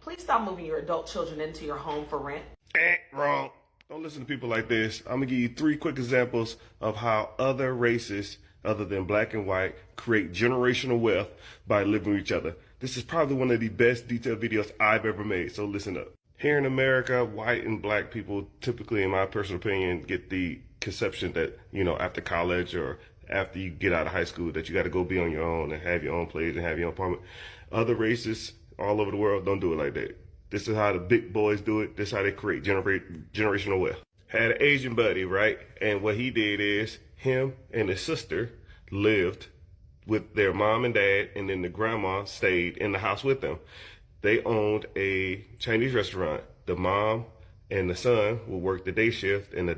Please stop moving your adult children into your home for rent. Wrong. Don't listen to people like this. I'm going to give you 3 quick examples of how other races, other than black and white, create generational wealth by living with each other. This is probably one of the best detailed videos I've ever made, so listen up. Here in America, white and black people typically, in my personal opinion, get the conception that, after college or after you get out of high school, that you got to go be on your own and have your own place and have your own apartment. Other races all over the world don't do it like that. This is how the big boys do it. This is how they create generational wealth. Had an Asian buddy, right? And what he did is him and his sister lived with their mom and dad, and then the grandma stayed in the house with them. They owned a Chinese restaurant. The mom and the son would work the day shift, and the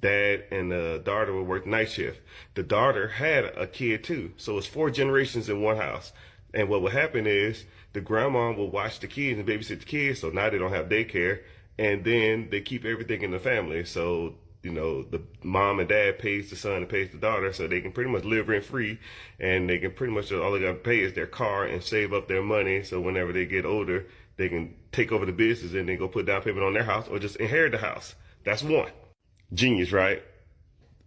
dad and the daughter would work the night shift. The daughter had a kid too, so it's 4 generations in one house. And what would happen is the grandma will watch the kids and babysit the kids, so now they don't have daycare, and then they keep everything in the family. So, the mom and dad pays the son and pays the daughter, so they can pretty much live rent free, and they can pretty much, all they got to pay is their car and save up their money, so whenever they get older, they can take over the business and then go put down payment on their house or just inherit the house. That's one. Genius, right?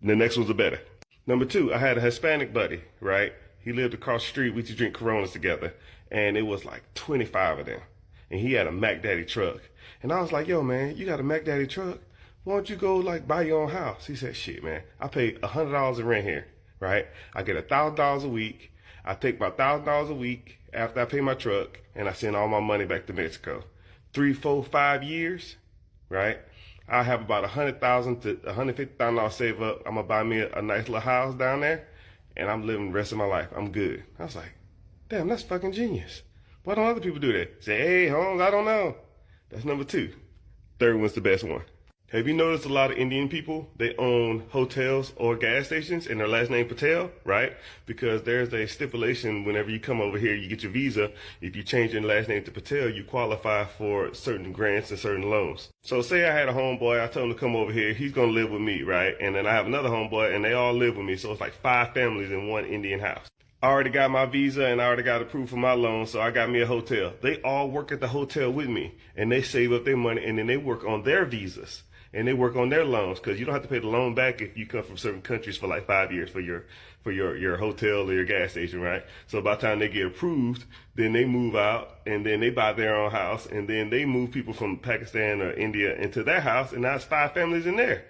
The next one's a better. Number 2, I had a Hispanic buddy, right? He lived across the street. We used to drink Coronas together, and it was like 25 of them. And he had a Mac Daddy truck. And I was like, yo, man, you got a Mac Daddy truck? Why don't you go buy your own house? He said, shit, man, I pay $100 in rent here, right? I get $1,000 a week. I take my $1,000 a week after I pay my truck, and I send all my money back to Mexico. 3, 4, 5 years, right? I have about $100,000 to $150,000 save up. I'm gonna buy me a nice little house down there, and I'm living the rest of my life. I'm good. I was like, damn, that's fucking genius. Why don't other people do that? Say, hey, Holmes, I don't know. That's number 2. Third one's the best one. Have you noticed a lot of Indian people, they own hotels or gas stations and their last name Patel, right? Because there's a stipulation whenever you come over here, you get your visa. If you change your last name to Patel, you qualify for certain grants and certain loans. So say I had a homeboy, I told him to come over here, he's gonna live with me, right? And then I have another homeboy and they all live with me. So it's like 5 families in one Indian house. I already got my visa and I already got approved for my loan, so I got me a hotel. They all work at the hotel with me and they save up their money and then they work on their visas. And they work on their loans, because you don't have to pay the loan back if you come from certain countries for like 5 years for your hotel or your gas station, right? So by the time they get approved, then they move out and then they buy their own house and then they move people from Pakistan or India into their house, and now it's 5 families in there.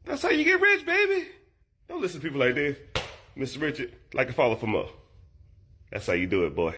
That's how you get rich, baby. Don't listen to people like this. Mr. Richard, like and follow for more. That's how you do it, boy.